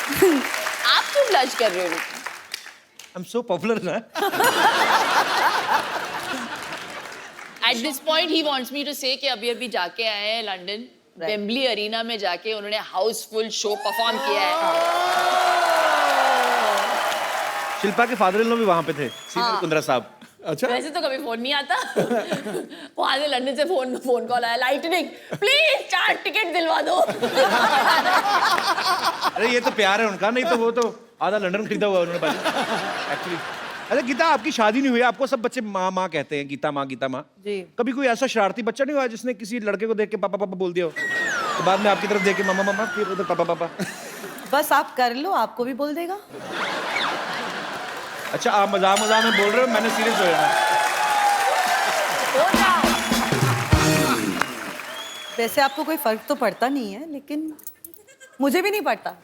आप क्यों ब्लश कर रहे हो? I'm so popular ना. At this point he wants me to say कि अभी जाके आए हैं लंदन, वेम्बली अरीना में जाके उन्होंने हाउसफुल शो परफॉर्म किया है. शिल्पा के फादर इन लॉ भी वहाँ पे थे, सीनियर कुंद्रा साहब. अच्छा, वैसे तो कभी फोन नहीं आता. वहां से लंदन से फोन कॉल आया, लाइटनिंग प्लीज 4 टिकट दिलवा दो. अरे ये तो प्यार है उनका, नहीं तो वो तो आधा लंदन खरीदा हुआ उन्होंने एक्चुअली. अरे गीता, आपकी शादी नहीं हुई, आपको सब बच्चे माँ माँ कहते हैं, गीता माँ जी. कभी कोई ऐसा शरारती बच्चा नहीं हुआ जिसने किसी लड़के को देख के पापा पापा बोल दिया हो, तो बाद में आपकी तरफ देख के मामा मामा, फिर उधर पापा पापा? बस आप कर लो, आपको भी बोल देगा. अच्छा, आप मजाक मजाक में बोल रहे हो, मैंने सीरियस हो जाना. वैसे आपको कोई फर्क तो पड़ता नहीं है, लेकिन मुझे भी नहीं पड़ता.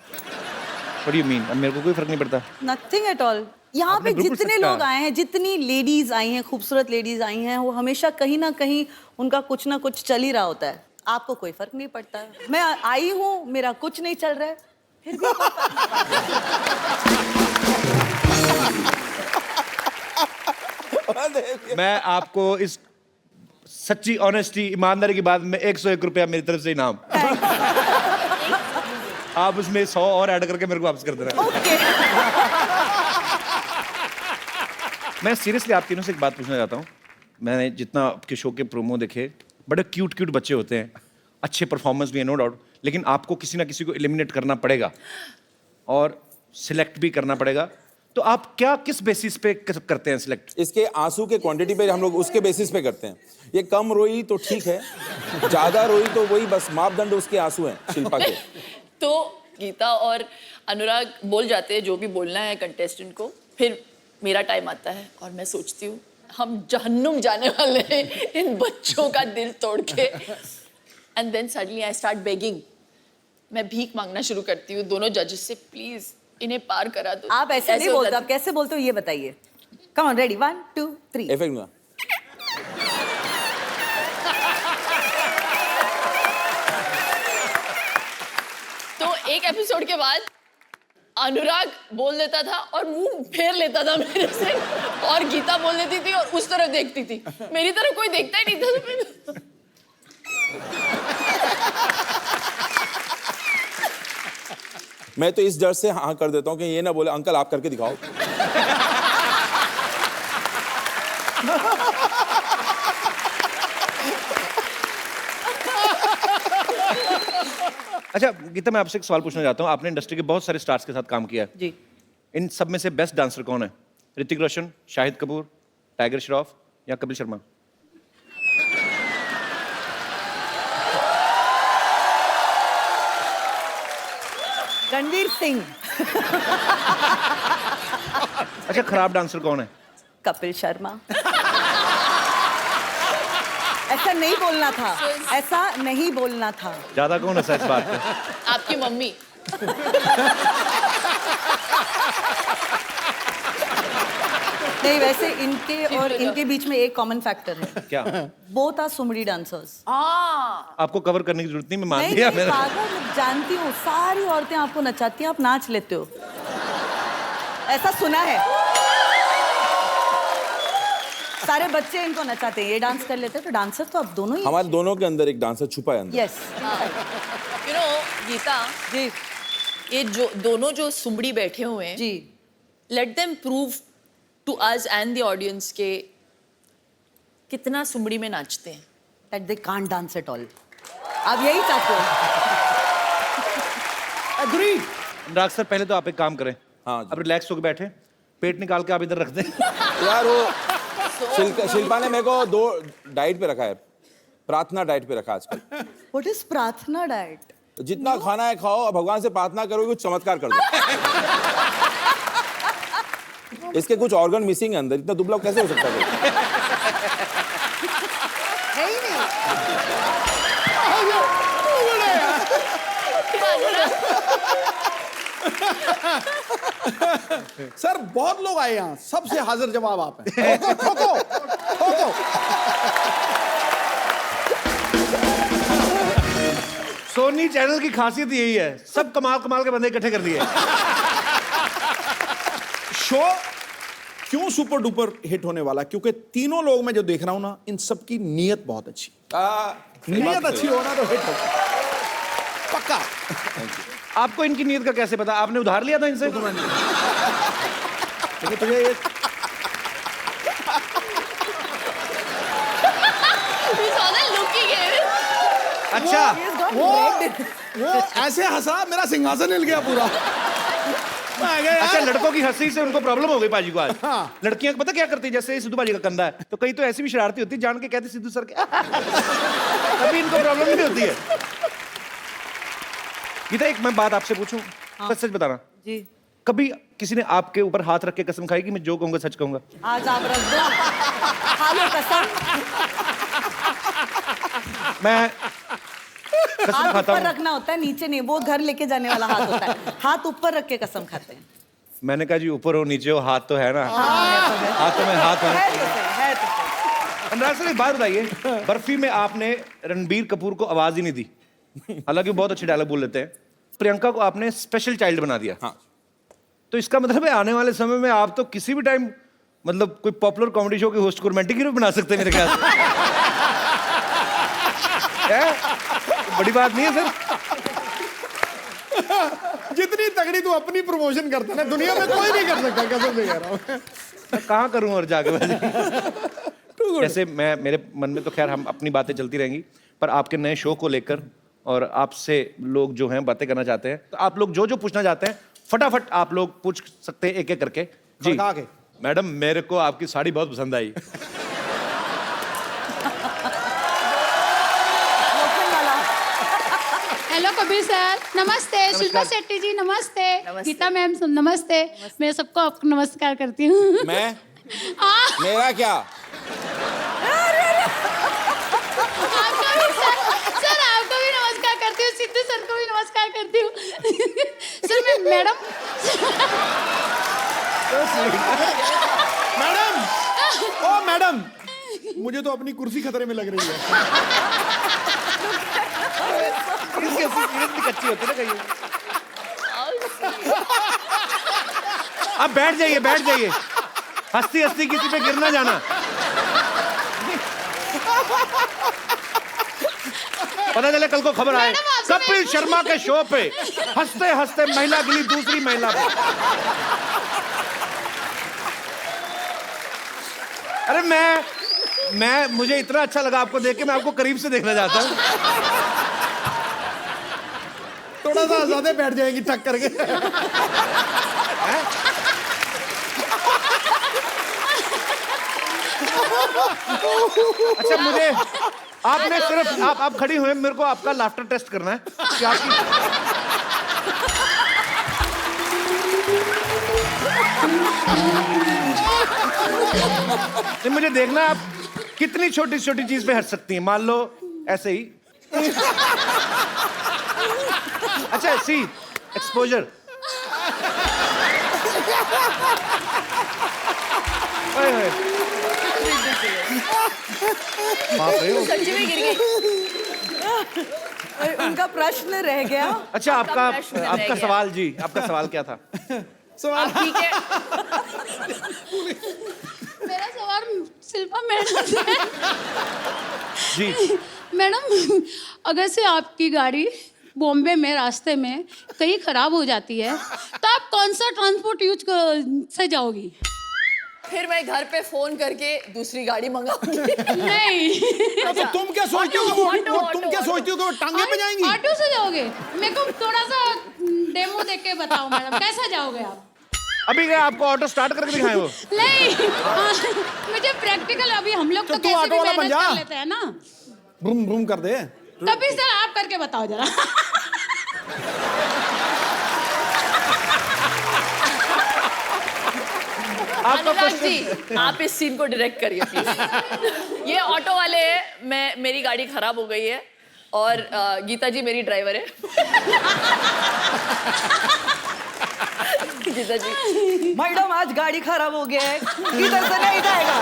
What do you mean? अब मेरे को कोई फर्क नहीं पड़ता. Nothing at all. यहाँ पे आपने बिल्कुल जितने सच कहा. लोग आए हैं, जितनी लेडीज आई हैं, खूबसूरत लेडीज आई हैं, वो हमेशा कहीं ना कहीं उनका कुछ ना कुछ चल ही रहा होता है. आपको कोई फर्क नहीं पड़ता. मैं आई हूँ, मेरा कुछ नहीं चल रहा है, फिर भी मैं आपको इस सच्ची ऑनेस्टी ईमानदारी की बात में 101 रुपया मेरी तरफ से इनाम. आप उसमें 100 और ऐड करके मेरे को वापस कर देना. ओके. मैं सीरियसली आप तीनों से एक बात पूछना चाहता हूँ. मैंने जितना आपके शो के प्रोमो देखे, बड़े क्यूट क्यूट बच्चे होते हैं, अच्छे परफॉर्मेंस भी है, नो डाउट, लेकिन आपको किसी ना किसी को एलिमिनेट करना पड़ेगा और सिलेक्ट भी करना पड़ेगा. तो आप क्या किस बेसिस पे करते हैं सिलेक्ट? इसके आंसू के क्वांटिटी पे हम लोग उसके बेसिस पे करते हैं. ये कम रोई तो ठीक है, ज्यादा रोई तो वही बस मापदंड उसके आंसू हैं शिल्पा के. तो गीता और अनुराग बोल जाते हैं जो भी बोलना है कंटेस्टेंट को, फिर मेरा टाइम आता है और मैं सोचती हूँ हम जहन्नुम जाने वाले हैं इन बच्चों का दिल तोड़ के. And then suddenly I start begging. मैं भीख मांगना शुरू करती हूँ दोनों जजेस से, प्लीज इन्हें पार करा दो. आप ऐसे नहीं बोलते. आप कैसे बोलते हो ये बताइए. Come on, ready, 1 2 3. इफेक्ट में तो एक एपिसोड के बाद अनुराग बोल देता था और मुंह फेर लेता था मेरे से, और गीता बोल देती थी और उस तरफ देखती थी. मेरी तरफ कोई देखता ही नहीं था. मैं तो इस डर से हाँ कर देता हूँ कि ये ना बोले अंकल आप करके दिखाओ. अच्छा गीता, मैं आपसे एक सवाल पूछना चाहता हूँ. आपने इंडस्ट्री के बहुत सारे स्टार्स के साथ काम किया है जी. इन सब में से बेस्ट डांसर कौन है? ऋतिक रोशन, शाहिद कपूर, टाइगर श्रॉफ या कपिल शर्मा? रणवीर सिंह. अच्छा, खराब डांसर कौन है? कपिल शर्मा. ऐसा नहीं बोलना था, ऐसा नहीं बोलना था. ज्यादा कौन है इस बात पे? आपकी मम्मी. नहीं, वैसे इनके और इनके बीच में एक कॉमन फैक्टर है. क्या? बोथ आर सुमड़ी डांसर्स. आपको कवर करने की जरूरत नहीं, मैं मान नहीं लिया. नहीं, पागल, मैं जानती हूँ, सारी औरतें आपको नचाती हैं, आप नाच लेते हो. ऐसा सुना है. सारे बच्चे इनको नचाते हैं, ये डांस कर लेते हैं, तो डांसर तो आप दोनों ही. हमारे दोनों के अंदर एक डांसर छुपा है अंदर. Yes. You know Geeta, ji ये जो दोनों जो सुमड़ी बैठे हुए हैं, जी. Let them prove to us and the audience के कितना सुमड़ी में नाचते हैं. That they can't dance at all. आप यही चाहते हो. अग्री. अनुराग सर, पहले तो आप एक काम करें. हाँ अब रिलैक्स होकर बैठे, पेट निकाल के आप इधर रख दें. यार वो शिल्पा ने मेरे को 2 डाइट पे रखा है. प्रार्थना डाइट पे रखा आजकल. व्हाट इज प्रार्थना डाइट? जितना खाना है खाओ और भगवान से प्रार्थना करो कुछ चमत्कार कर दो. इसके कुछ ऑर्गन मिसिंग है अंदर. इतना दुबला कैसे हो सकता है? है ही नहीं. सर बहुत लोग आए यहाँ, सबसे हाजिर जवाब आप हैं. ठोको ठोको. सोनी चैनल की खासियत यही है, सब कमाल कमाल के बंदे इकट्ठे कर दिए। शो क्यों सुपर डुपर हिट होने वाला? क्योंकि तीनों लोग मैं जो देख रहा हूं ना, इन सबकी नीयत बहुत अच्छी। नीयत अच्छी होना तो हिट होगा पक्का। आपको इनकी नीयत का कैसे पता? आपने उधार लिया था इनसे? लेकिन तुझे ये अच्छा, वो ऐसे हंसा मेरा सिंहासन हिल गया पूरा। मैं गया अच्छा, यार। लड़कों की हंसी से उनको प्रॉब्लम हो गई पाजी को आज। हाँ। लड़कियां पता क्या करती है, जैसे सिद्धू पाजी का कंधा है तो कई तो ऐसी भी शरारती होती है, जान के कहती सिद्धू सर के तभी इनको प्रॉब्लम नहीं होती है। गीता, एक मैं बात आपसे पूछूं, सच सच बताना, जी कभी किसी ने आपके ऊपर हाथ रख के कसम खाई कि मैं जो कहूंगा सच कहूंगा? आज आप रख दो, खा लो कसम। मैं कसम हाथ खाता ऊपर हूँ। रखना होता है, नीचे नहीं। वो घर लेके जाने वाला हाथ होता है, हाथ ऊपर रख के कसम खाते हैं। मैंने कहा जी ऊपर हो नीचे हो, हाथ तो है ना। हाँ, हाथ तो मैं हाथ है है। तो सही, है तो सही। अनुराग सर, एक बात बताइए, बर्फी में आपने रणबीर कपूर को आवाज ही नहीं दी, हालांकि वो बहुत अच्छे डायलॉग बोल लेते हैं। प्रियंका को आपने स्पेशल चाइल्ड बना दिया। हाँ। तो इसका मतलब है आने वाले समय में आप तो किसी भी टाइम मतलब कोई पॉपुलर कॉमेडी शो के होस्ट को रोमांटिक हीरो बना सकते हैं मेरे ख्याल से। है? बड़ी बात नहीं है सर। जितनी तगड़ी तू अपनी प्रमोशन करता ना, दुनिया में कोई नहीं कर सकता, कसम से कह रहा हूँ। मैं कहाँ करूँ और जाके वैसे। जैसे मैं, मेरे मन में तो खैर हम अपनी बातें चलती रहेंगी, पर आपके नए शो को लेकर और आपसे लोग जो हैं बातें करना चाहते हैं, तो आप लोग जो जो पूछना चाहते हैं फटाफट आप लोग पूछ सकते हैं एक एक करके। जी खड़का के। मैडम, मेरे को आपकी साड़ी बहुत पसंद आई। हेलो कबीर सर, नमस्ते। शिल्पा शेट्टी जी नमस्ते। गीता मैम नमस्ते। मैं सबको आपको नमस्कार करती हूँ। मैं हाँ, मेरा क्या? आपको भी सर आपको भी नमस्कार करती हूँ, सिद्धू सर को भी नमस्कार करती हूँ। सर मैं मैडम मैडम, ओ मैडम, मुझे तो अपनी कुर्सी खतरे में लग रही है। कच्ची होती है ना कहीं। अब बैठ जाइए, बैठ जाइए, हंसती हंसती किसी पे गिर ना जाना। पता चले कल को खबर आए मैडम, आपसे कपिल शर्मा के शो पे हंसते हंसते महिला गिरी दूसरी महिला पे। अरे मैं मुझे इतना अच्छा लगा आपको देख के, मैं आपको करीब से देखना चाहता हूँ। थोड़ा सा ज्यादा बैठ जाएंगी टक करके। अच्छा, मुझे आपने सिर्फ आप खड़ी हुए, मेरे को आपका लाफ्टर टेस्ट करना है कि आपकी नहीं, मुझे देखना है आप कितनी छोटी छोटी चीज पे हंस सकती हैं। मान लो ऐसे ही। अच्छा, सी एक्सपोजर। बाप रे। सच में गिर गई। उनका प्रश्न रह गया। अच्छा, आपका प्रश्न रह आपका गया। सवाल जी, आपका सवाल क्या था? सवाल अब ठीक है। मेरा सवाल शिल्पा मैडम से है। जी, मैडम, अगर से आपकी गाड़ी बॉम्बे में रास्ते में कहीं खराब हो जाती है तो आप कौन सा ट्रांसपोर्ट से जाओगी? फिर मैं घर पे फोन करके दूसरी गाड़ी मंगाऊंगी। नहीं, तो तुम क्या सोचती हो कि तुम क्या सोचती हो कि वो टांगे पे जाएंगी? ऑटो से जाओगे? मेरे को थोड़ा सा डेमो देख के बताओ मैडम, कैसा जाओगे आप? अभी क्या आपको ऑटो स्टार्ट करके दिखाएं वो? नहीं, मुझे प्रैक्टिकल, अभी हम लोग तो तू कैसे ऑटो भी वाला बन मैनेज जा। कर लेते हैं ना। ब्रूम ब्रूम कर दे। कभी सर आप करके बताओ जरा। आपका अनुराग क्वेश्चन। जी, आप इस सीन को डायरेक्ट करिए प्लीज। ये ऑटो वाले हैं, मेरी गाड़ी खराब हो गई है और गीता जी मेरी ड्राइवर है। गीता जी, मैडम आज गाड़ी खराब हो गया है, इधर से नहीं जाएगा।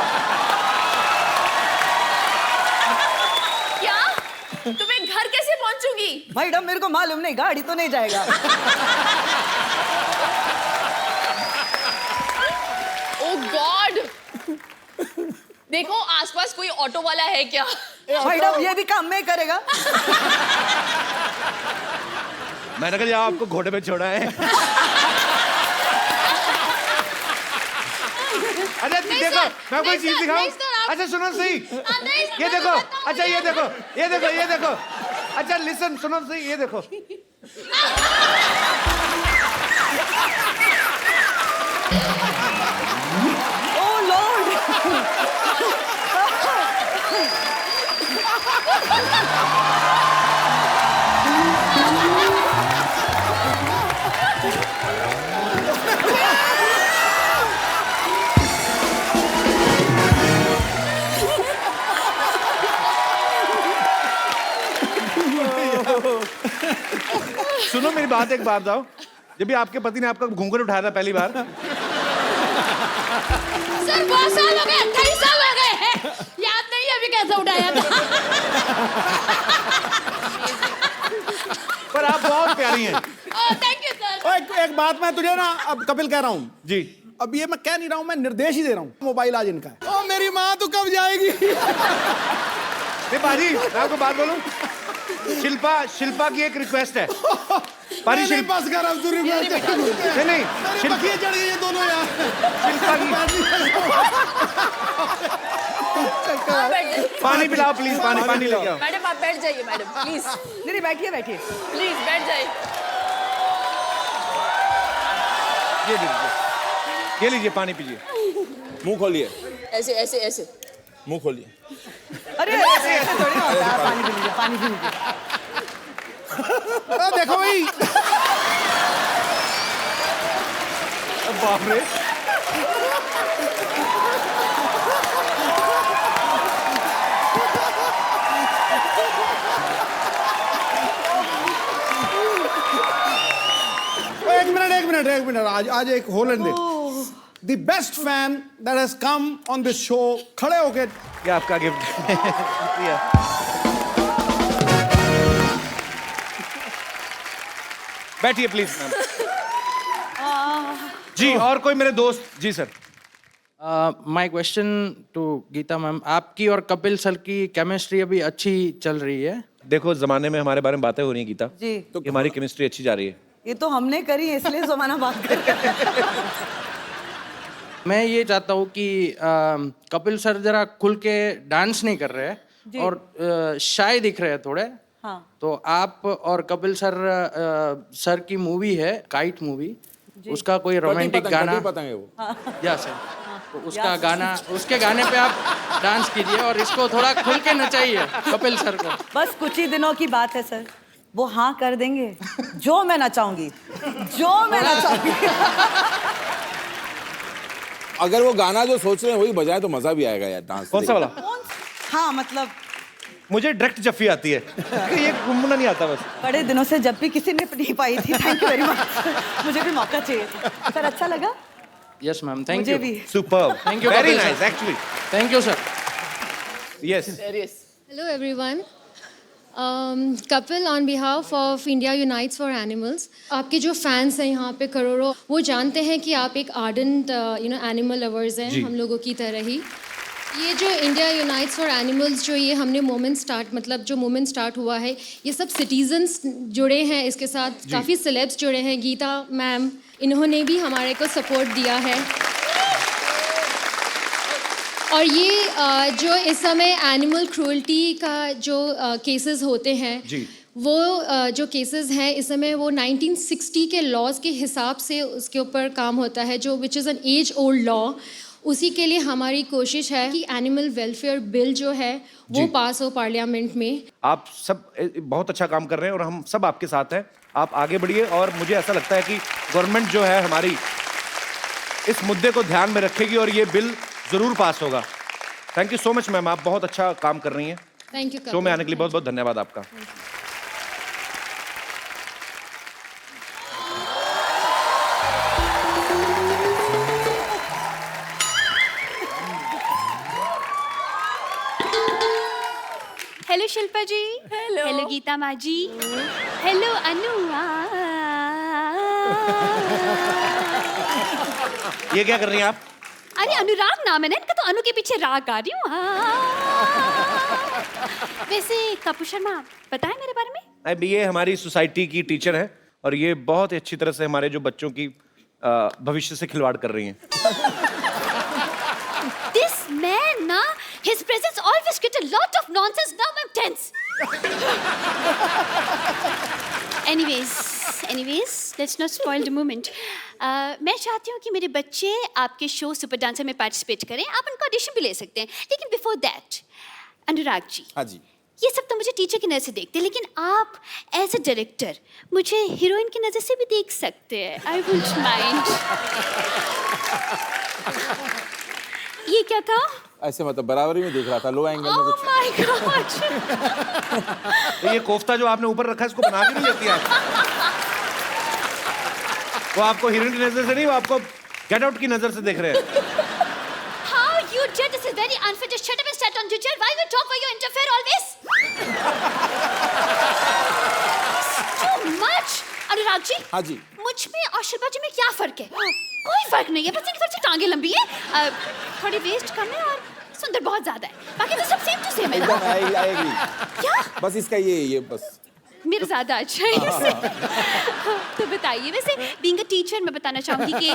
क्या? तो मैं घर कैसे पहुंचूंगी? मैडम मेरे को मालूम नहीं, गाड़ी तो नहीं जाएगा। ओ गॉड, देखो आसपास कोई ऑटो वाला है क्या? मैडम ये भी काम मैं करेगा। मैंने कहा आपको घोड़े पे छोड़ा है। अच्छा देखो, मैं कोई चीज दिखाऊं? अच्छा सुनो सही, ये देखो, अच्छा ये देखो, ये देखो, ये देखो, अच्छा लिसन, सुनो सही, ये देखो। Oh lord. सुनो मेरी बात, एक बात बताओ, जब भी आपके पति ने आपका घूंघट उठाया था पहली बार, सर बहुत साल हो गए, 28 साल हो गए हैं, याद नहीं अभी कैसे उठाया था। पर आप बहुत प्यारी हैं। Thank you sir. एक बात मैं तुझे ना अब कपिल कह रहा हूँ जी। अब ये मैं कह नहीं रहा हूँ, मैं निर्देश ही दे रहा हूँ। मोबाइल आज इनका है। ओ मेरी माँ तू कब जाएगी? नहीं बाजी, मैं आपको बात बोलूं, शिल्पा की एक रिक्वेस्ट है। पारी नहीं, शिल्पा, बस कर अब तू रिक्वेस्ट। नहीं शिल्पा चढ़ गई ये दोनों यार। शिल्पा की पानी पिलाओ प्लीज, पानी लेके आओ। मैडम आप बैठ जाइए मैडम प्लीज, नहीं बैठिए बैठिए। प्लीज बैठ जाइए। ये लीजिए पानी पीजिए। मुंह खोलिए, ऐसे ऐसे ऐसे मुंह खोलिए। अरे ऐसे थोड़ी ना होता है। पानी पी लीजिए, पानी पी लीजिए। देखो भाई, बाप रे, एक मिनट आज एक होलन दे। The best fan that has come on this show, खड़े होके ये आपका गिफ्ट। बैठिए प्लीज मैम। जी, और कोई मेरे दोस्त? जी sir. My question to Geeta ma'am, आपकी और कपिल सर की केमिस्ट्री अभी अच्छी चल रही है? देखो जमाने में हमारे बारे में बातें हो रही हैं गीता, जी। तो हमारी केमिस्ट्री अच्छी जा रही है। ये तो हमने करी है, इसलिए जमाना बात कर रहे हैं। मैं ये चाहता हूँ कि कपिल सर जरा खुल के डांस नहीं कर रहे हैं और शाय दिख रहे हैं थोड़े। हाँ। तो आप और कपिल सर की मूवी है काइट मूवी, उसका कोई रोमांटिक गाना? पतंग है वो। या सर, तो उसका गाना, उसके गाने पे आप डांस कीजिए और इसको थोड़ा खुल के नचाइए कपिल सर को। बस कुछ ही दिनों की बात है सर, वो हाँ कर देंगे जो मैं नचाऊंगी, जो मैं नचाऊंगी। अगर वो गाना जो सोच रहे हैं वही बजाए तो मजा भी आएगा यार डांस। कौन सा वाला? हाँ मतलब मुझे डायरेक्ट जफ्फी आती है, ये घूमना नहीं आता बस। बड़े दिनों से जब भी किसी ने नहीं पाई थी। Thank you very much. मुझे भी मौका चाहिए था सर। अच्छा लगा? यस मैम, थैंक मुझे यू। भी। Superb, Thank you, very Kapil sir. Nice actually. Thank you sir. Yes. Hello everyone. Kapil, on behalf of India Unites for Animals, आपके जो फैंस हैं यहाँ पे करोड़ों, वो जानते हैं कि आप एक आर्डेंट एनिमल लवर्स हैं, हम लोगों की तरह ही। ये जो इंडिया यूनाइट्स फॉर एनिमल्स जो ये हमने मूवमेंट स्टार्ट हुआ है, ये सब सिटीजन्स जुड़े हैं इसके साथ, काफ़ी सेलेब्स जुड़े हैं। गीता मैम, इन्होंने भी हमारे को सपोर्ट दिया है। और ये जो इस समय एनिमल क्रूअल्टी का जो केसेस होते हैं, वो जो केसेस हैं इस समय वो 1960 के लॉज के हिसाब से उसके ऊपर काम होता है, जो which is an age old law. उसी के लिए हमारी कोशिश है कि एनिमल वेलफेयर बिल जो है वो पास हो पार्लियामेंट में। आप सब बहुत अच्छा काम कर रहे हैं और हम सब आपके साथ हैं। आप आगे बढ़िए और मुझे ऐसा लगता है कि गवर्नमेंट जो है हमारी इस मुद्दे को ध्यान में रखेगी और ये बिल जरूर पास होगा। Thank you so much ma'am, आप बहुत अच्छा काम कर रही हैं। Thank you. शो में आने के लिए बहुत बहुत धन्यवाद आपका। हेलो शिल्पा जी। हेलो गीता माँ जी। हेलो अनु। ये क्या कर रही हैं आप? अरे अनुराग नाम है ना इनका, तो अनु के पीछे राग गा रही हूँ। वैसे कपूर शर्मा बताएं मेरे बारे में। अब ये हमारी सोसाइटी की टीचर हैं और ये बहुत ही अच्छी तरह से हमारे जो बच्चों की भविष्य से खिलवाड़ कर रही हैं। This man, na, his presence always get a lot of nonsense. Now I'm tense. Anyways, let's not spoil the moment. मैं चाहती हूँ कि मेरे बच्चे आपके शो सुपर डांसर में पार्टिसिपेट करें। आप उनका ऑडिशन भी ले सकते हैं, लेकिन बिफोर दैट अनुराग जी। हाँ जी। ये सब तो मुझे टीचर की नज़र से देखते हैं, लेकिन आप एज अ डायरेक्टर मुझे हीरोइन की नज़र से भी देख सकते हैं। I wouldn't mind. ये क्या था? ऐसे मतलब बराबरी में देख रहा था, लो एंगल में ओह कुछ। My God. तो ये कोफ्ता जो आपने ऊपर रखा है इसको बना के नहीं लेती आप? वो आपको हीरोइन की नजर से नहीं, वो आपको गेट आउट की नजर से देख रहे हैं। How you did this is very unfair. Just shut up and stand on your chair. Why you talk? Why you interfere always? Too much. Anurag ji. हाँ जी। मुझ में और शिल्पा जी में क्या फर्क है? कोई फर्क नहीं है, बस इनकी थोड़ी सी टांगे लंबी है, थोड़ी वेस्ट कम है और सुंदर बहुत ज्यादा है। बाकी तो सब सेम टू सेम है ना? एकदम आई एग्री। क्या? बस इसका ये बस मेरा ज्यादा अच्छा है इससे। तो बताइए, वैसे बीइंग अ टीचर मैं बताना चाहूंगी कि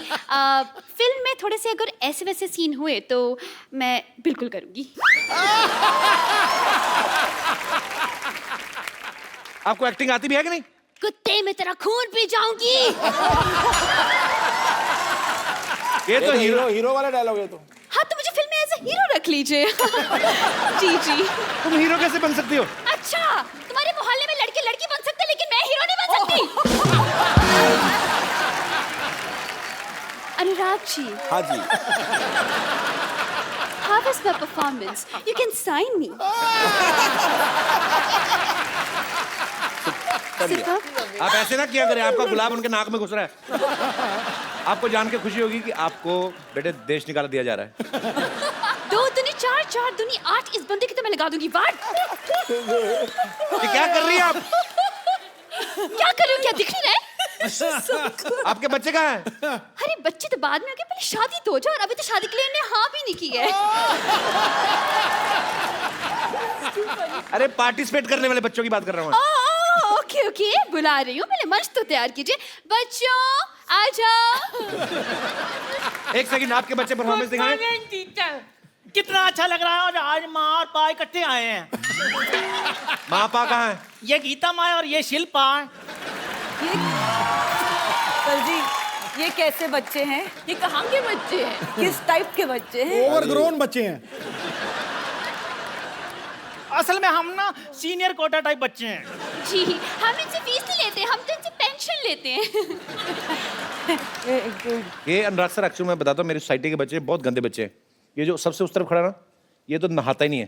फिल्म में थोड़े से अगर ऐसे वैसे सीन हुए तो मैं बिल्कुल करूंगी। आपको एक्टिंग आती भी है कि नहीं? कुत्ते में तेरा खून पी जाऊंगी। ये तो हीरो वाला डायलॉग है तो। हाँ, तो मुझे फिल्म में एज ए हीरो रख लीजिए। जी। तुम हीरो कैसे बन सकती हो? अच्छा, तुम्हारे मोहल्ले में लड़के लड़की बन सकते, लेकिन मैं हीरो नहीं बन सकती। अनुराग जी। हाँ जी। How was my performance? You can sign me. आप ऐसे ना किया करें, आपका गुलाब उनके नाक में घुस रहा है। आपको जान के खुशी होगी कि आपको बेटे देश निकाल दिया जा रहा है। 2 दूनी 4, 4 दूनी 8, इस बंदे की तो मैं लगा दूंगी वाट। ये क्या कर रही हैं आप? क्या कर रही हूँ? क्या दिख नहीं रहा है? आपके बच्चे कहाँ हैं? अरे बच्चे तो बाद में होंगे, पहले शादी तो हो जाए, और अभी तो शादी के लिए इन्हें हाँ भी नहीं की है। अरे पार्टिसिपेट करने वाले बच्चों की बात कर रहा हूँ। ओके, बुला रही हूँ, पहले मंच तो तैयार कीजिए। बच्चों आ जाओ। एक सेकंड, आपके बच्चे परफॉर्मेंस दिखाएं। कितना अच्छा लग रहा है, और आज माँ और पा इकट्ठे आए हैं। माँ पा कहाँ है? ये गीता माँ और ये शिल्पा। सर जी, ये कैसे बच्चे हैं? ये कहाँ के बच्चे हैं? किस टाइप के बच्चे हैं? ओवरग्रोन बच्चे हैं। असल में हम ना सीनियर कोटा टाइप बच्चे हैं। जी, हम इनसे फीस नहीं लेते, हम तो इनसे पेंशन लेते हैं। ये अनुराग सर, एक्चुअली मैं बताता हूँ, मेरी सोसाइटी के बच्चे बहुत गंदे बच्चे हैं। ये जो सबसे उस तरफ खड़ा ना, ये तो नहाता ही नहीं है,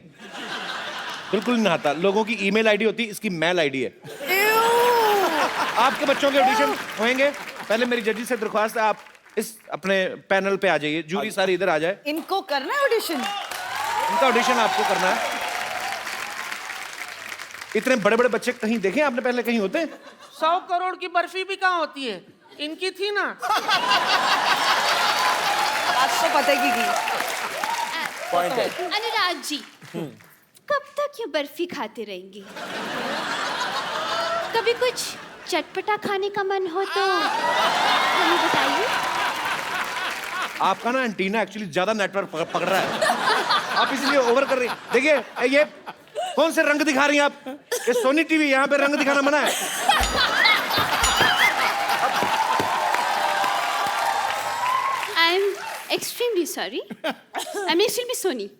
बिल्कुल नहीं नहाता। लोगों की ईमेल आईडी होती है, इसकी मेल आईडी है। आपके बच्चों के ऑडिशन होंगे, पहले मेरी जजी से दरख्वास्त है, आप इस अपने पैनल पे आ जाइए, जूरी सारी इधर आ जाए। इनको करना है ऑडिशन? इनका ऑडिशन आपको करना है। इतने बड़े बड़े बच्चे कहीं देखे आपने पहले, कहीं होते हैं? 100 करोड़ की बर्फी भी कहाँ होती है? इनकी थी ना। आपको पता है कि पॉइंट है। अनुराग जी, कब तक ये बर्फी खाते रहेंगे? कभी कुछ चटपटा खाने का मन हो तो हमें बताइए। आपका ना एंटीना एक्चुअली ज्यादा नेटवर्क पकड़ रहा है, आप इसलिए ओवर कर रही हैं। देखिए, ये कौन से रंग दिखा रही हैं आप? ये सोनी टीवी, यहाँ पे रंग दिखाना मना है। I am extremely sorry. I am extremely Sony.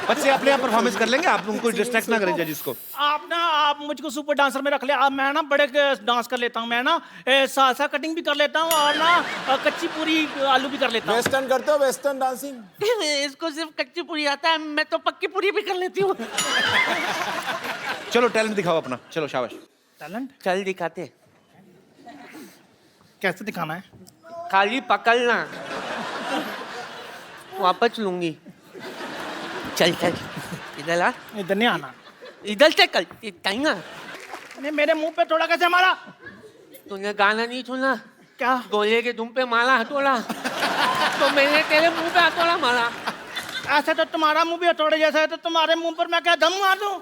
बच्चे अपने आप परफॉर्मेंस कर लेंगे, आप उनको डिस्ट्रैक्ट ना करें जजिस को। आप मुझको सुपर डांसर में रख ले। अब मैं ना बड़े डांस कर लेता हूँ, मैं ना सालसा कटिंग भी कर लेता हूँ, और ना कच्ची पूरी आलू भी कर लेता हूँ। वेस्टर्न करते हो? Western dancing? इसको सिर्फ कच्ची पूरी आता है, मैं तो पक्की पूरी भी कर लेती हूँ। चलो टैलेंट दिखाओ अपना, चलो शाबाश। टैलेंट चल दिखाते। कैसे दिखाना है? खाली पकड़ना, वापस लूंगी। चल इधर आ, इधर नहीं आना। इधर से कल टाइम नहीं मेरे मुंह पे थोड़ा कैसे मारा? तूने गाना नहीं सुना? क्या? गोले के दुम पे मारा हथौड़ा, तो मैंने तेरे मुंह पे हथौड़ा मारा। ऐसे तो तुम्हारा मुंह भी हथौड़े जैसा है, तो तुम्हारे मुंह पर मैं क्या दम मार दूं?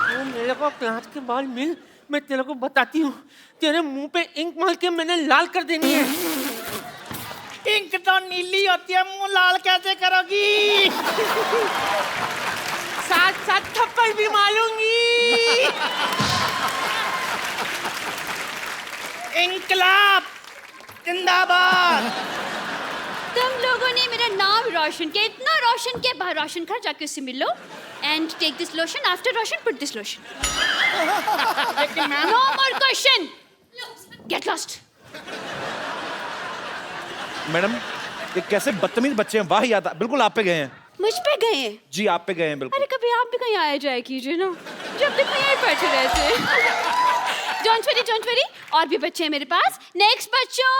तो मेरे को क्लास के बाद मिल, मैं तेरे को बताती हूँ। तेरे मुंह पे इंक मार के मैंने लाल कर देनी है। इंक तो नीली होती है, मुंह लाल कैसे करोगी? साथ साथ थप्पड़ भी मारूंगी। इंकलाब जिंदाबाद। तुम लोगों ने मेरा नाम रोशन किया, इतना रोशन किया। बाहर रोशन घर जाके उससे मिलो and take this lotion, after Roshan put this lotion. No more question, get lost. Madam ये कैसे बदतमीज बच्चे हैं, वाह याद बिल्कुल आप पे गए हैं। मुझ पे गए हैं? जी आप पे गए हैं बिल्कुल। अरे कभी आप भी कहीं आया जाए कीजिए ना, जब देखो यहीं बैठे रहते। डोंट वरी, और भी बच्चे हैं मेरे पास। नेक्स्ट बच्चों।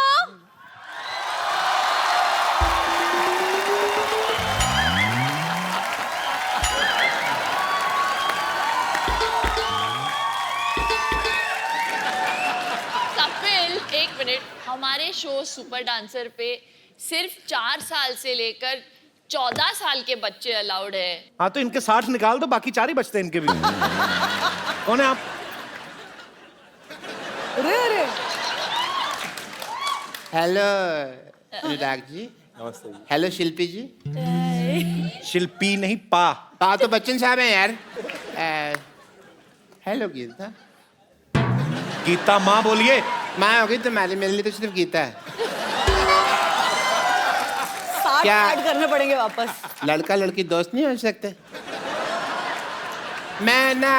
कपिल एक मिनट, हमारे शो सुपर डांसर पे सिर्फ 4 साल से लेकर 14 साल के बच्चे अलाउड है। हाँ तो इनके 60 निकाल दो, बाकी 4 ही बचते हैं इनके भी। कौन है आप? अरे हेलो अनुराग जी। नमस्ते जी। हेलो शिल्पी जी। शिल्पी नहीं पा। पा तो बच्चन साहब हैं यार। हेलो गीता। गीता माँ बोलिए। माँ होगी तुम्हारी, मेरे लिए तो सिर्फ गीता है। 60 क्या? ऐड करने पड़ेंगे वापस। लड़का लड़की दोस्त नहीं हो सकते? मैं ना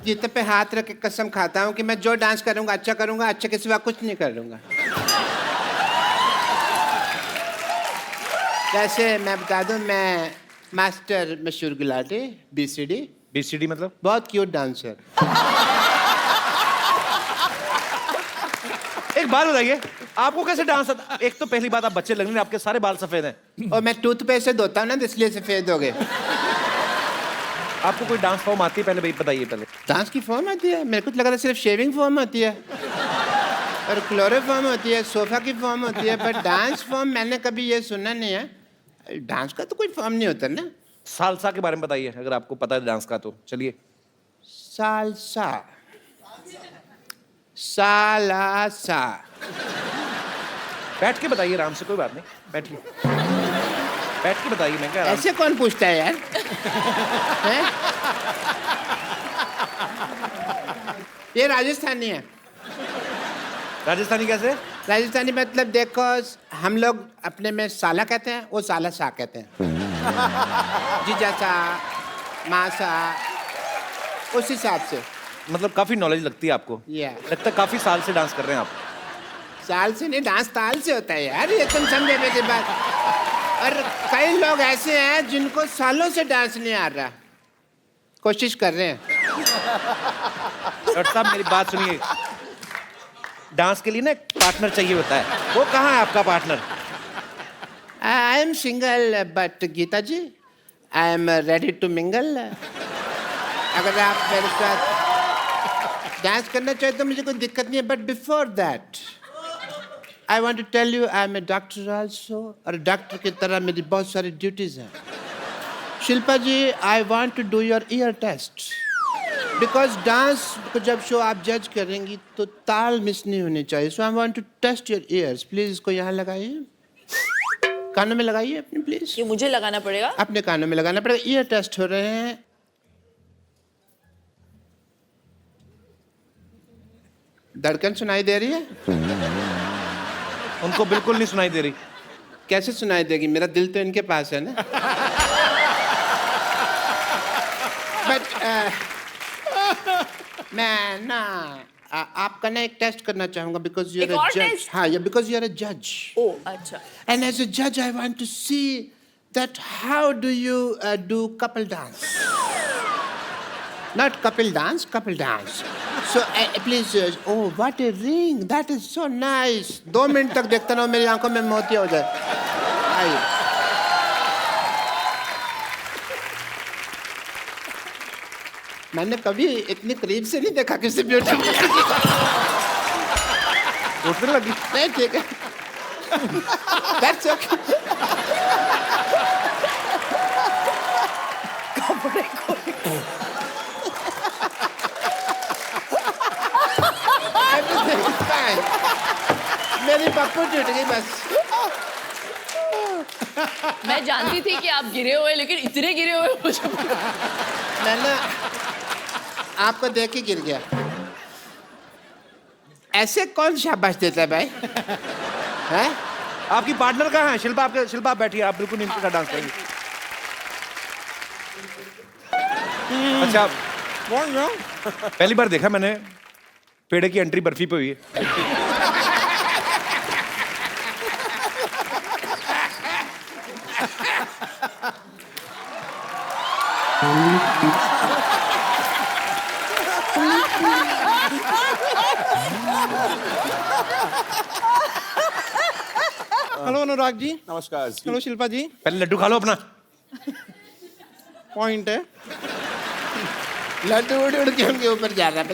गीता पे हाथ रख के कसम खाता हूँ कि मैं जो डांस करूँगा अच्छा करूँगा, अच्छे के सिवा कुछ नहीं करूँगा। वैसे मैं बता दूँ, मैं मास्टर मशहूर गुलाटी BCD। BCD मतलब? बहुत क्यूट डांसर। एक बात बताइए, आपको कैसे डांस आता? एक तो पहली बात आप बच्चे लग रहे हैं, आपके सारे बाल सफेद हैं। और मैं टूथपेस्ट से धोता हूँ ना, इसलिए सफेद हो गए। आपको कोई डांस फॉर्म आती है पहले भाई बताइए पहले। डांस की फॉर्म आती है? मेरे को तो लगा था सिर्फ शेविंग फॉर्म होती है और क्लोरोफॉर्म होती है, सोफा की फॉर्म होती है, पर डांस फॉर्म मैंने कभी ये सुना नहीं है। डांस का तो कोई फॉर्म नहीं होता ना। सालसा के बारे में बताइए अगर आपको पता है डांस का तो चलिए। सालसा, सालासा। बैठ के बताइए आराम से, कोई बात नहीं, बैठिए। बैठ के बताइए। मैं क्या ऐसे कौन पूछता है यार? हैं? ये राजस्थानी है। राजस्थानी कैसे? राजस्थानी मतलब देखो, हम लोग अपने में साला कहते हैं, वो साला सा कहते हैं। जीजा सा, माँ सा, उस हिसाब से। मतलब काफी नॉलेज लगती है आपको। लगता है काफी साल से डांस कर रहे हैं आप। साल से नहीं, डांस ताल से होता है यार, ये तुम समझे मेरी बात। और कई लोग ऐसे हैं जिनको सालों से डांस नहीं आ रहा, कोशिश कर रहे हैं। डॉक्टर साहब मेरी बात सुनिए, डांस के लिए ना एक पार्टनर चाहिए होता है, वो कहाँ है आपका partner? I am single but Geeta ji I am ready to mingle. अगर आप मेरे साथ डांस करना चाहे तो मुझे कोई दिक्कत नहीं है, but before that I want to tell you I am a doctor also, और डॉक्टर की तरह मेरी बहुत सारी ड्यूटीज हैं। Shilpa ji, I want to do your ear test, because dance को जब शो आप जज करेंगी तो ताल मिस नहीं होनी चाहिए। So I want to test your ears. Please इसको यहाँ लगाइए, कानों में लगाइए अपने, प्लीज। ये मुझे लगाना पड़ेगा? अपने कानों में लगाना पड़ेगा। ईयर टेस्ट हो रहे हैं। धड़कन सुनाई दे रही है? उनको बिल्कुल नहीं सुनाई दे रही। कैसे सुनाई देगी? मेरा दिल तो इनके पास है ना। बट मैं ना आपका ना एक टेस्ट करना चाहूंगा, बिकॉज यू आर अ जज। हाँ, बिकॉज यू आर अ जज। ओह अच्छा। एंड एज अ जज I want to see that how do you do couple dance, not Kapil dance, couple dance. So please, oh what a ring, that is so nice. 2 minute तक देखता रहो, मेरी आंखों में मोतिया हो जाए। आइए। मैंने कभी इतनी करीब से नहीं देखा किसी ब्यूटीफुल उठने लगी। नहीं ठीक है That's okay. Everything is fine. मेरी पप्पू टूट गई बस। मैं जानती थी कि आप गिरे हुए, लेकिन इतने गिरे हुए मुझे मैंने आपको देख के गिर गया। ऐसे कौन शाबाश देता है भाई? हैं? आपकी पार्टनर कहाँ है? शिल्पा आप बैठिए, आप बिल्कुल इनके साथ डांस करेंगे। अच्छा, पहली बार देखा मैंने पेड़े की एंट्री बर्फी पे हुई है। हेलो अनुराग जी। नमस्कार। हेलो शिल्पा जी। पहले लड्डू खा लो अपना। पॉइंट है। लड्डू उड़ उड़ के उनके ऊपर जा रहा है।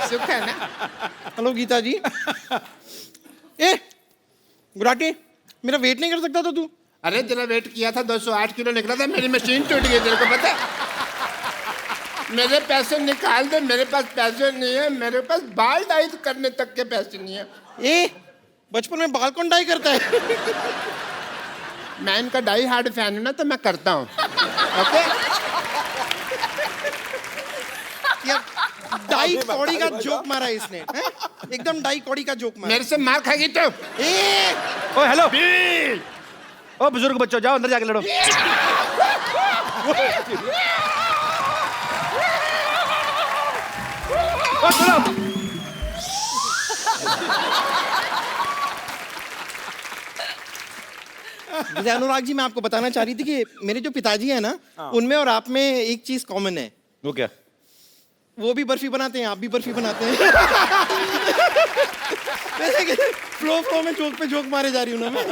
सुख है ना? हेलो गीता जी। ए गुराटी, मेरा वेट नहीं कर सकता था तू? अरे तेरा वेट किया था 208 किलो निकला था, मेरी मशीन टूट गई, तेरे को पता है? मेरे पैसे निकाल दे, मेरे पास पैसे नहीं है, मेरे पास बाल डाई करने तक के पैसे नहीं है। ए बचपन में बाल कौन डाई करता है? मैं इनका डाई हार्ड फैन हूं ना, तो मैं करता हूँ। ओके? डाई कौड़ी का जोक मारा है इसने, हैं? एकदम डाई कौड़ी का जोक मारा। मेरे से मार खाएगी तो? ओ हेलो, ओ बुजुर्ग बच्चों, जाओ अंदर जाके लड़ो। ओ सुनो, जैसे अनुराग जी, मैं आपको बताना चाह रही थी कि मेरे जो पिताजी हैं ना, उनमें और आप में एक चीज कॉमन है। वो क्या? वो भी बर्फी बनाते हैं, आप भी बर्फी बनाते हैं। वैसे कि फ्लो में जोक पे जोक मारे जा रही हूँ ना मैं।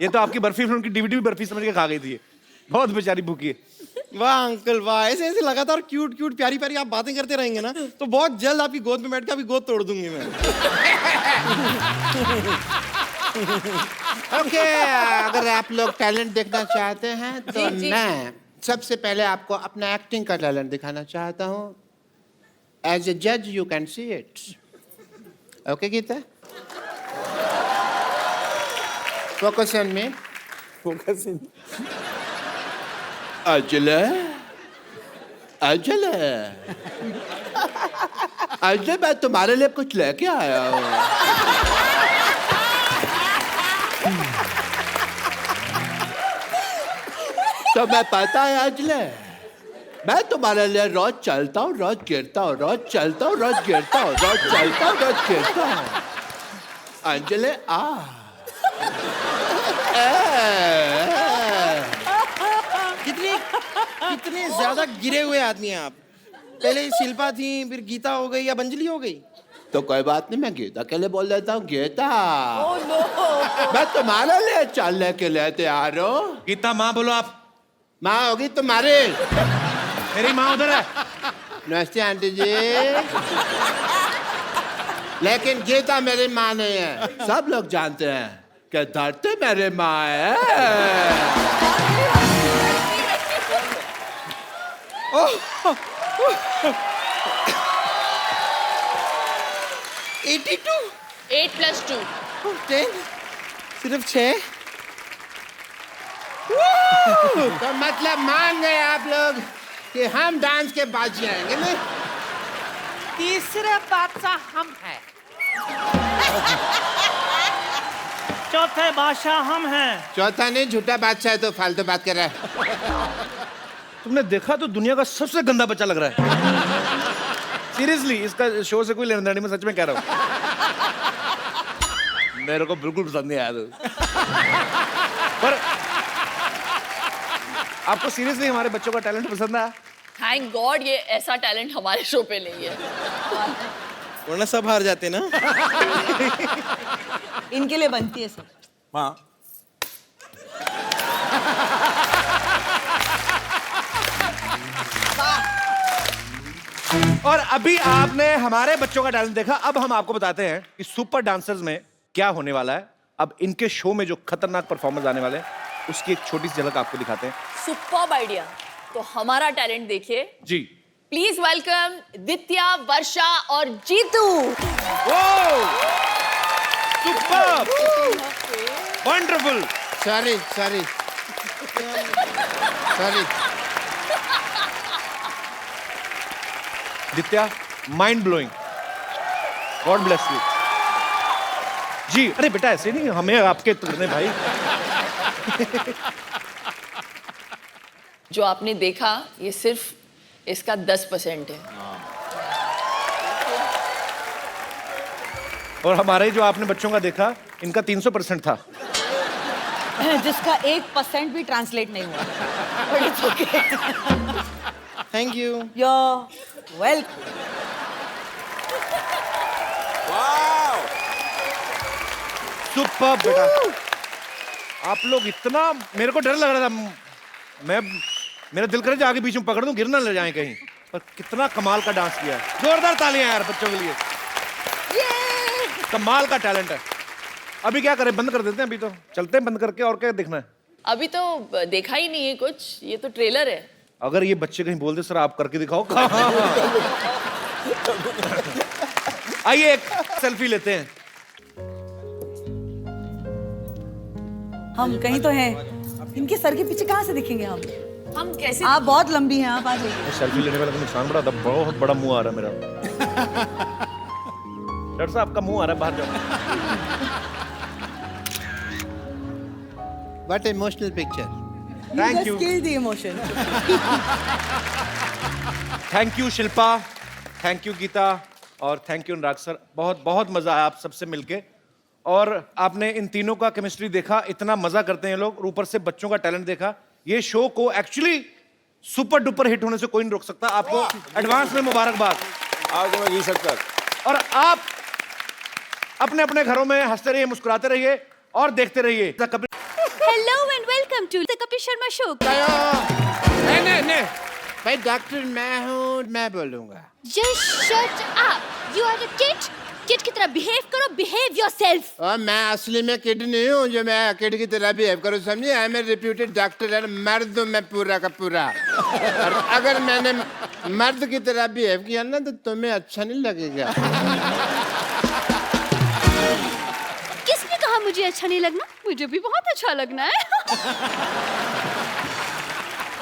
ये तो आपकी बर्फी फिल्म की डीवीडी भी बर्फी समझ के खा गई थी ये। बहुत बेचारी भूखी है। वाह अंकल वाह, ऐसे ऐसे लगातार क्यूट क्यूट प्यारी प्यारी आप बातें करते रहेंगे ना, तो बहुत जल्द आपकी गोद में बैठ के आपकी गोद तोड़ दूंगी मैं। ओके, अगर आप लोग टैलेंट देखना चाहते हैं तो मैं सबसे पहले आपको अपना एक्टिंग का टैलेंट दिखाना चाहता हूँ। एज ए जज you can see it. Okay Geeta, focus on me. Focus in. अजले अजले अजले, मैं तुम्हारे लिए कुछ लेके आया हूँ। तो मैं पता है अजले, मैं तुम्हारे लिए रोज चलता हूँ, रोज गिरता हूँ, रोज चलता हूँ, रोज गिरता हूँ, रोज चलता हूँ, रोज गिरता हूँ। अंजले आ कितने ज्यादा गिरे हुए आदमी हैं आप। पहले शिल्पा थी, फिर गीता हो गई, अब अंजलि हो गई। तो कोई बात नहीं, मैं गीता के लिए बोल देता हूँ। गीता, मैं तुम्हारे लिए चलने के लिए तैयार हूँ। गीता माँ बोलो आप। माँ होगी तुम्हारी। मेरी माँ उधर है। नमस्ते आंटी जी। लेकिन गीता मेरी माँ नहीं है। सब लोग जानते हैं कि धरती मेरी माँ है। 82 8 + 2 10 सिर्फ 6। तो मतलब मान गए आप लोग कि हम डांस के बाजी आएंगे ना? तीसरे बादशाह हम हैं। चौथे बादशाह हम हैं। चौथा नहीं, झूठा बादशाह है तो फालतू बात कर रहा है। तुमने देखा तो दुनिया का सबसे गंदा बच्चा लग रहा है। सीरियसली, इसका शो से कोई लेना देना नहीं, मैं सच में कह रहा हूँ। मेरे को बिल्कुल पसंद नहीं आया तो। पर आपको सीरियसली हमारे बच्चों का टैलेंट पसंद आया? थैंक गॉड ये ऐसा टैलेंट हमारे शो पे नहीं है, वरना सब हार जाते ना। इनके लिए बनती है सब। हाँ। और अभी आपने हमारे बच्चों का टैलेंट देखा, अब हम आपको बताते हैं कि सुपर डांसर्स में क्या होने वाला है। अब इनके शो में जो खतरनाक परफॉर्मेंस आने वाले हैं उसकी एक छोटी सी झलक आपको दिखाते हैं। Superb idea. तो हमारा टैलेंट देखिए जी। प्लीज वेलकम दित्या, वर्षा और Jeetu. Superb, wonderful. Sorry sorry sorry. Ditya, mind blowing, God bless you. जी, अरे बेटा ऐसे नहीं, हमें आपके तुरने भाई। जो आपने देखा ये सिर्फ इसका 10% है। और हमारे जो आपने बच्चों का देखा इनका 300% था। जिसका 1% भी ट्रांसलेट नहीं हुआ। But it's okay. Thank you. You're welcome. Superb बेटा। आप लोग इतना, मेरे को डर लग रहा था, मैं मेरा दिल करे आगे बीच में पकड़ दूं, गिर ना ले जाए कहीं। पर कितना कमाल का डांस किया है। जोरदार तालियां यार बच्चों के लिए। कमाल का टैलेंट है। अभी क्या करें, बंद कर देते हैं? अभी तो चलते हैं बंद करके, और क्या देखना है? अभी तो देखा ही नहीं है कुछ, ये तो ट्रेलर है। अगर ये बच्चे कहीं बोल दे सर आप करके दिखाओ। आइए एक सेल्फी लेते हैं। हम कहीं तो हैं। इनके सर के पीछे कहाँ से दिखेंगे हम? हम कैसे? आप बहुत लंबी हैं, आप आ जाइए। सेल्फी लेने वाला का नुकसान बड़ा था, बहुत बड़ा मुंह आ रहा है मेरा। डॉक्टर साहब आपका मुंह आ रहा है, बाहर जाओ। What emotional picture. Thank you. Kill the emotion. Thank you Shilpa, thank you Geeta, और थैंक यू अनुराग सर। बहुत बहुत मजा आया आप सबसे मिलके। और आपने इन तीनों का केमिस्ट्री देखा, इतना मजा करते हैं लोग, ऊपर से बच्चों का टैलेंट देखा। ये शो को एक्चुअली सुपर डुपर हिट होने से कोई नहीं रोक सकता। आपको एडवांस में मुबारकबाद। आज मैं घी शक्कर। और आप अपने अपने घरों में हंसते रहिए, मुस्कुराते रहिए और देखते रहिए। Hello and welcome to the Kapil Sharma show. नहीं भाई, डॉक्टर मैं हूँ, मैं बोलूंगा। Just shut up, you are a kid. Kid की तरह बिहेव करो, बिहेव योरसेल्फ। और मैं असली में किड नहीं हूँ जो मैं किड की तरह बिहेव करूँ, समझे? I am a reputed doctor है, मर्द हूँ मैं पूरा का पूरा। और अगर मैंने मर्द की तरह बिहेव किया ना तो तुम्हें अच्छा नहीं लगेगा। किसने कहा मुझे अच्छा नहीं लगना? मुझे भी बहुत अच्छा लगना है।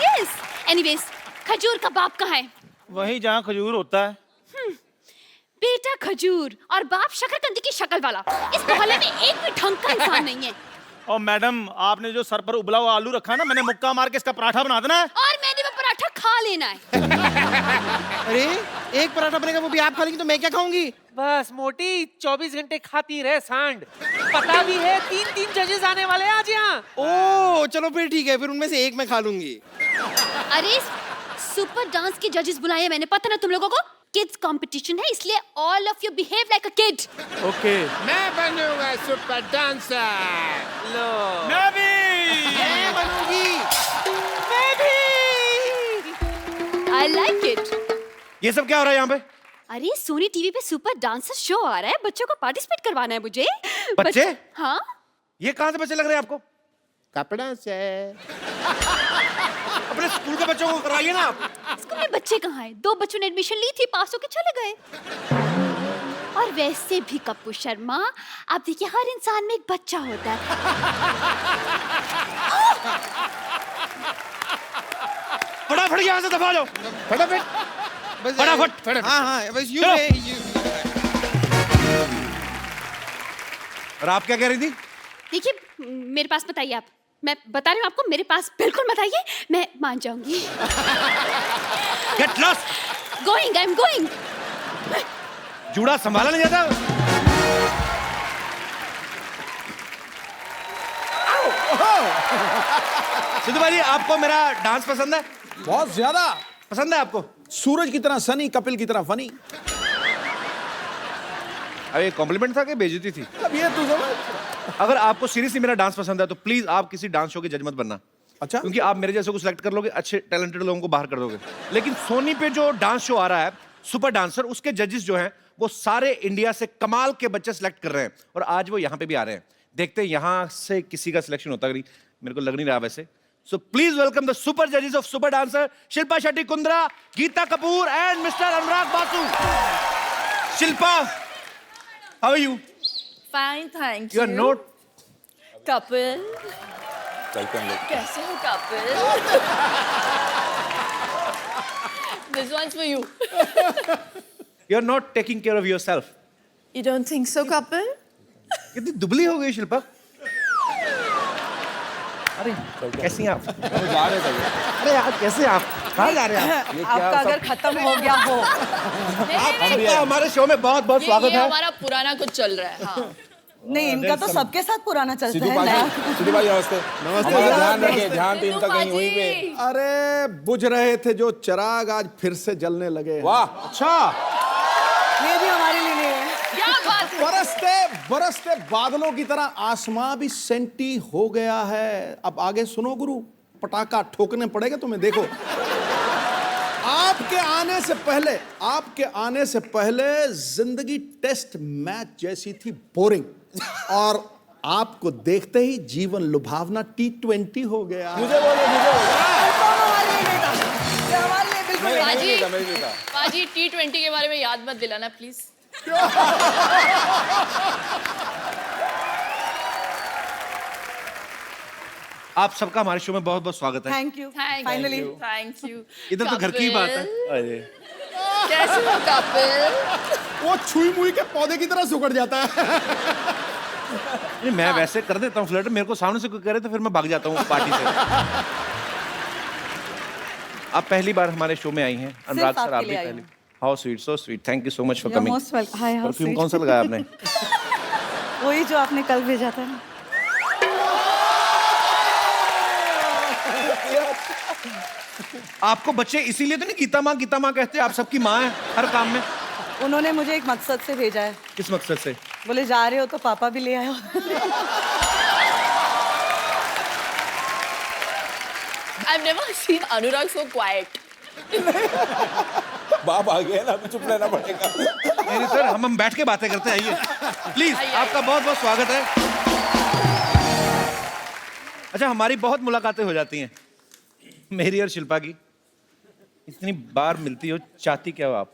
यस। एनीवेज, खजूर का बाप कहाँ है? वहीं जहाँ खजूर होता है। बेटा खजूर और बाप शकरकंदी की शक्ल वाला। इस मोहल्ले में एक भी ढंग का इंसान नहीं है। और मैडम, आपने जो सर पर उबला हुआ आलू रखा है ना, मैंने मुक्का मार के इसका पराठा बना देना है। और मैंने वो पराठा खा लेना है। अरे एक पराठा बनेगा, वो भी आप खा लेंगी तो मैं क्या खाऊंगी? बस मोटी 24 घंटे खाती रहे सांड। पता भी है 3 जजेस आने वाले हैं आज यहाँ। ओ चलो फिर ठीक है, फिर उनमें से एक मैं खा लूंगी। अरे सुपर डांस के जजेस बुलाए हैं मैंने, पता ना तुम लोगों को? किड्स कंपटीशन है, इसलिए all of you behave like a kid. Okay. मैं बनूंगा सुपर डांसर। लो, मैं भी। मैं बनूंगी। मैं भी। I like it. ये सब क्या हो रहा है यहाँ पे? अरे सोनी टीवी पे सुपर डांसर शो आ रहा है, बच्चों को पार्टिसिपेट करवाना है मुझे। बच्चे? हाँ। ये कहाँ से बच्चे लग रहे हैं आपको? कपड़ा से। अपने स्कूल के बच्चों को कराइए ना आप। स्कूल में बच्चे कहाँ हैं? 2 बच्चों ने एडमिशन ली थी, पास होके चले गए। और वैसे भी कपूर शर्मा, आप देखिए हर इंसान में एक बच्चा होता है। फटाफट यहाँ से दबा जाओ। फटाफट बस फटाफट। हाँ हाँ बस यू। और आप क्या कह रही थी? देखिए मेरे पास मत आइए आप, मैं बता रही हूँ आपको, मेरे पास बिल्कुल मत आइए, मैं मान जाऊंगी। Get lost. Going, I am going. जूड़ा संभाला नहीं जाता। सिद्धू भाई, आपको मेरा डांस पसंद है? बहुत ज्यादा पसंद है आपको? सूरज की तरह सनी, कपिल की तरह फनी। अब ये कॉम्प्लीमेंट था कि बेइज्जती थी? अब ये तू समझ। अगर आपको सीरियसली मेरा डांस पसंद है तो प्लीज आप किसी डांस शो के जज मत बनना। अच्छा। क्योंकि आप मेरे जैसे को सिलेक्ट कर लोगे, अच्छे टैलेंटेड लोगों को बाहर कर दोगे। लेकिन सोनी पे जो डांस शो आ रहा है सुपर डांसर, उसके जजेस जो हैं वो सारे इंडिया से कमाल के बच्चे सिलेक्ट कर रहे हैं और आज वो यहाँ पे भी आ रहे हैं। देखते हैं यहाँ से किसी का सिलेक्शन होता कि नहीं, मेरे को लग नहीं रहा वैसे। So please welcome the super जजेस of super dancer, Shilpa Shetty Kundra, Geeta Kapoor and mister Anurag Basu. Shilpa, how are you? Fine, thank you are not Kapil. चलते हैं लोग। कैसे हो Kapil? This one's for you. You are not taking care of yourself. You don't think so, Kapil? कितनी दुबली हो गई शिल्पा। अरे कैसी हैं आप? जा रहे थे। अरे यार कैसे आप? कहाँ जा रहे हैं आप? आपका अगर खत्म हो गया हो आपका हमारे शो में बहुत बहुत स्वागत ये है। हमारा पुराना कुछ चल रहा है। हाँ। नहीं, इनका तो सबके साथ पुराना चलता सिद्धू है भाई, नया। सिद्धू भाई नमस्ते। हमारा ध्यान रखिए, ध्यान तो इनका कहीं वहीं पे। अरे बुझ रहे थे जो चिराग आज फिर से जलने लगे। वाह, अच्छा, ये भी हमारे लिए नहीं है। क्या बात है? बरसते बरसते बादलों की तरह आसमां भी सेंटी हो गया है। अब आगे सुनो गुरु, पटाखा ठोकने पड़ेगा तुम्हें। देखो, आपके आने से पहले जिंदगी टेस्ट मैच जैसी थी, बोरिंग, और आपको देखते ही जीवन लुभावना T20 हो गया। मुझे बोलो, मुझे बोलो। ये हमारे लिए बिल्कुल नहीं। पाजी, पाजी T20 के बारे में याद मत दिलाना प्लीज। आप सबका हमारे शो में बहुत बहुत स्वागत है। Thank you, thank finally. You, thank you. इधर तो घर की ही बात है। कैसे हो कपिल? वो छुई मुई के पौधे की तरह सुकड़ जाता है। नहीं, मैं वैसे कर देता हूँ फ्लर्ट, मेरे को सामने से कोई करे तो फिर मैं भाग जाता हूँ पार्टी से। आप पहली बार हमारे शो में आई हैं, अनुराग सर, आप आपके भी लिए आई पहली। हूँ। How sweet, so sweet, thank you so much for You're coming. most welcome. Hi, how perfume sweet. कौन सा लगाया आपने? वही जो आपने कल भेजा था ना। आपको बच्चे इसीलिए तो नहीं गीता माँ कहते, आप सबकी माँ है हर काम में। उन्होंने मुझे एक मकसद से भेजा है। किस मकसद से? बोले जा रहे हो तो पापा भी ले आयो। I've never seen Anurag so quiet. बाप आ गया ना, अभी चुप रहना पड़ेगा। नहीं सर, हम बैठ के बातें करते हैं, आइए प्लीज। आपका बहुत बहुत स्वागत है। अच्छा, हमारी बहुत मुलाकातें हो जाती हैं, मेरी और शिल्पा की। इतनी बार मिलती हो, चाहती क्या हो आप?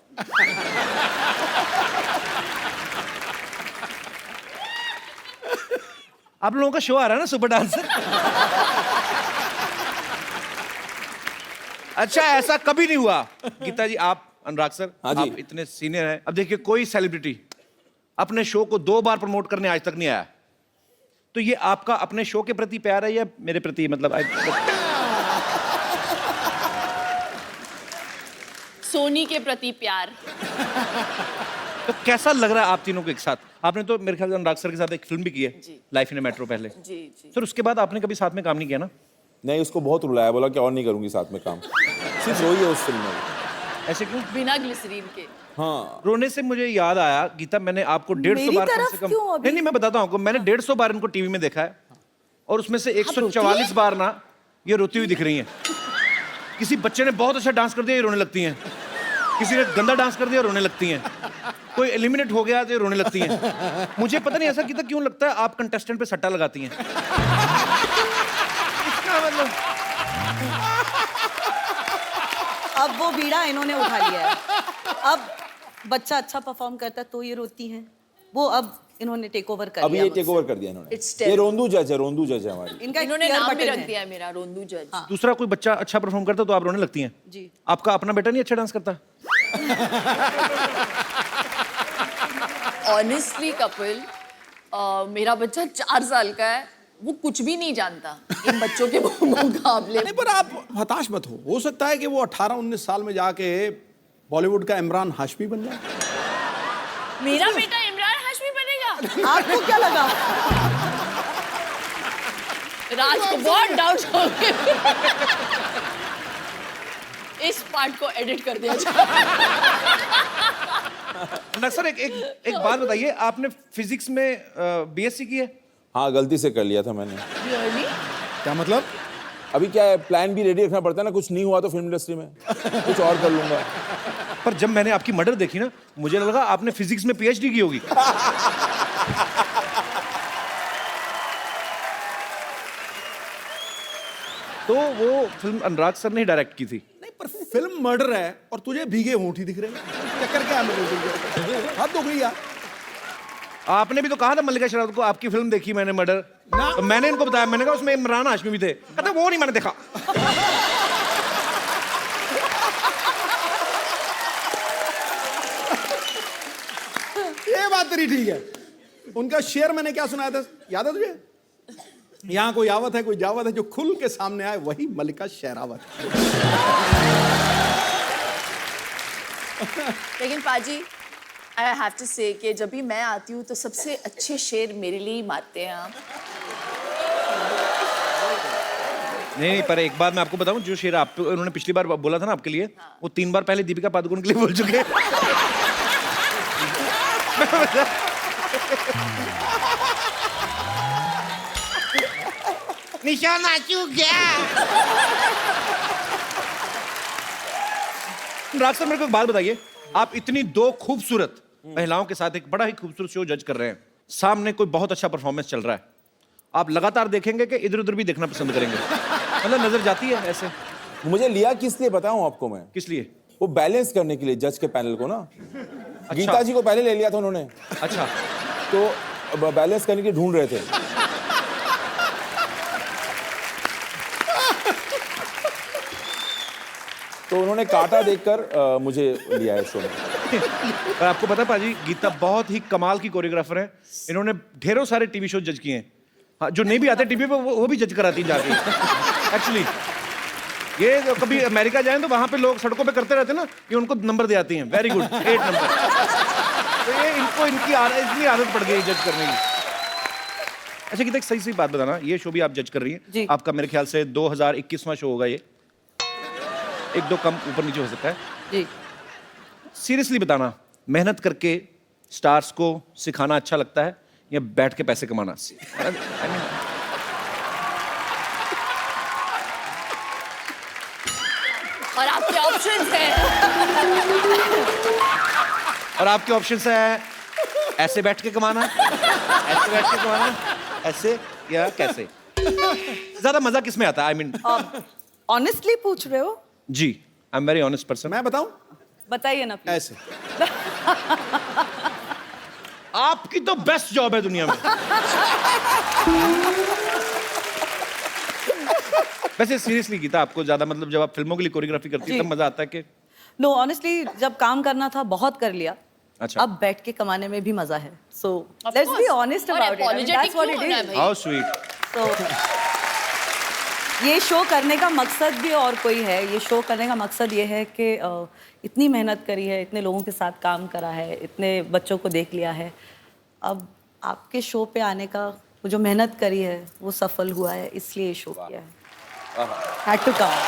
आप लोगों का शो आ रहा है ना, सुपर डांसर। अच्छा, ऐसा कभी नहीं हुआ गीता जी, आप, अनुराग सर, हाँ जी। आप इतने सीनियर हैं। अब देखिए, कोई सेलिब्रिटी अपने शो को 2 बार प्रमोट करने आज तक नहीं आया, तो ये आपका अपने शो के प्रति प्यार है या मेरे प्रति? मतलब सोनी के प्रति प्यार। तो कैसा लग रहा है आप तीनों को एक साथ? आपने तो मेरे ख्याल से अनुराग सर के साथ एक फिल्म भी की है, लाइफ इन ए मेट्रो पहले। जी जी। सर, उसके बाद आपने कभी साथ में काम नहीं किया ना? नहीं, उसको बहुत रुलाया, बोला कि और नहीं करूंगी साथ में काम। सिर्फ रोई है उस फिल्म में। ऐसे क्यों? बिना ग्लिसरीन के। हाँ, रोने से मुझे याद आया गीता, मैंने आपको 150 बार कम से कम, नहीं मैं बताता हूँ आपको, मैंने 150 बार इनको टीवी में देखा है और उसमें से 144 बार ना ये रोती हुई दिख रही हैं। किसी बच्चे ने बहुत अच्छा डांस कर दिया, ये रोने लगती हैं। किसी ने गंदा डांस कर दिया, रोने लगती हैं। कोई एलिमिनेट हो गया तो ये रोने लगती हैं। मुझे पता नहीं ऐसा गीता क्यों लगता है आप कंटेस्टेंट पे सट्टा लगाती हैं। इसका मतलब अब वो बीड़ा इन्होंने उठा लिया है। अब बच्चा अच्छा परफॉर्म करता है तो ये रोती हैं। वो अब इन्होंने टेक ओवर कर अभी लिया। ये टेक ओवर कर दिया इन्होंने। It's ये रोंदू जज है, रोंदू जज है हमारी। इनका इन्होंने clear नाम भी button रख है। दिया है मेरा, रोंदू जज। दूसरा कोई बच्चा अच्छा परफॉर्म करता तो आप रोने लगती हैं। जी। आपका अपना बेटा नहीं अच्छा डांस करता? ऑनेस्टली कपिल, मेरा बच्चा 4 साल का है, वो कुछ भी नहीं जानता इन बच्चों के मुकाबले। नहीं, पर आप हताश मत हो सकता है कि वो 18-19 साल में जाके बॉलीवुड का इमरान हाशमी बन जाए। मेरा बेटा इमरान हाशमी बनेगा? आपको क्या लगा? राज को बहुत डाउट हो गए। इस पार्ट को एडिट कर दिया जाए। सर, एक बात बताइए, आपने फिजिक्स में बीएससी की है? हाँ, गलती से कर लिया था मैंने। Really? क्या मतलब? अभी क्या है, प्लान भी रेडी रखना पड़ता है ना, कुछ नहीं हुआ तो फिल्म इंडस्ट्री में कुछ और कर लूंगा। पर जब मैंने आपकी मर्डर देखी ना, मुझे लगा आपने फिजिक्स में पीएचडी की होगी। तो वो फिल्म अनुराग सर ने डायरेक्ट की थी। नहीं, पर फिल्म मर्डर है और तुझे भीगे होंठ ही दिख रहे हैं। चक्कर क्या है मेरे? हद हो गई यार। आपने भी तो कहा था मल्लिका शेरावत को, आपकी फिल्म देखी मैंने मर्डर, तो मैंने इनको बताया, मैंने कहा उसमें इमरान हाशमी भी थे, कहते वो नहीं मैंने देखा। ये बात तेरी ठीक है। उनका शेर मैंने क्या सुनाया था, याद है तुझे? यहाँ कोई आवत है, कोई जावत है, जो खुल के सामने आए वही मल्लिका शेरावत। लेकिन पाजी, आई हैव टू से कि जब भी मैं आती हूँ तो सबसे अच्छे शेर मेरे लिए ही मारते हैं आप। नहीं, पर एक बात मैं आपको बताऊं, जो शेर आप उन्होंने पिछली बार बोला था ना आपके लिए, वो 3 बार पहले दीपिका पादुकोण के लिए बोल चुके हैं। निशाना चूक गया। राज सर, मेरे को एक बात बताइए, आप इतनी 2 खूबसूरत महिलाओं के साथ एक बड़ा ही खूबसूरत शो जज कर रहे हैं, सामने कोई बहुत अच्छा परफॉर्मेंस चल रहा है, आप लगातार देखेंगे कि इधर उधर भी देखना पसंद करेंगे? मतलब नजर जाती है ऐसे? मुझे लिया किस लिए बताऊं आपको मैं? किस लिए? वो बैलेंस करने के लिए जज के पैनल को ना। गीता जी को पहले ले लिया था उन्होंने। अच्छा। तो बैलेंस करने के ढूंढ रहे थे। तो उन्होंने काटा देखकर मुझे लिया है शो में। और आपको पता है पाजी, गीता बहुत ही कमाल की कोरियोग्राफर है, इन्होंने ढेरों सारे टीवी शो जज किए हैं। हाँ, जो नहीं भी आते टीवी पे वो भी जज कराती हैं जाके। एक्चुअली ये तो कभी अमेरिका जाएं तो वहां पे लोग सड़कों पे करते रहते हैं ना, ये उनको नंबर दे आती हैं, वेरी गुड 8 नंबर। तो ये इनको इतनी आदत पड़ गई जज करने की। अच्छा गीता, एक सही बात बताना, ये शो भी आप जज कर रही हैं, आपका मेरे ख्याल से 2021वां शो होगा ये, 1-2 कम ऊपर नीचे हो सकता है जी। सीरियसली बताना, मेहनत करके स्टार्स को सिखाना अच्छा लगता है या बैठ के पैसे कमाना? और आपके ऑप्शंस हैं। और आपके ऑप्शंस है ऐसे बैठ के कमाना, ऐसे बैठ के कमाना, ऐसे या कैसे? ज्यादा मजा किस में आता है? आई मीन ऑनेस्टली पूछ रहे हो? जी, I am very honest person. मैं बताऊं? बताइए ना please। ऐसे। आपकी तो बेस्ट जॉब है दुनिया में। वैसे सीरियसली गीता, आपको ज्यादा मतलब जब आप फिल्मों के लिए कोरियोग्राफी करती है तब मजा आता है कि? नो, ऑनेस्टली जब काम करना था बहुत कर लिया। अच्छा। अब बैठ के कमाने में भी मजा है। So let's be honest about it. That's what it is. How sweet. तो ये शो करने का मकसद भी और कोई है। ये शो करने का मकसद ये है कि इतनी मेहनत करी है, इतने लोगों के साथ काम करा है, इतने बच्चों को देख लिया है, अब आपके शो पे आने का वो जो मेहनत करी है वो सफल हुआ है, इसलिए शो किया है। Had to come.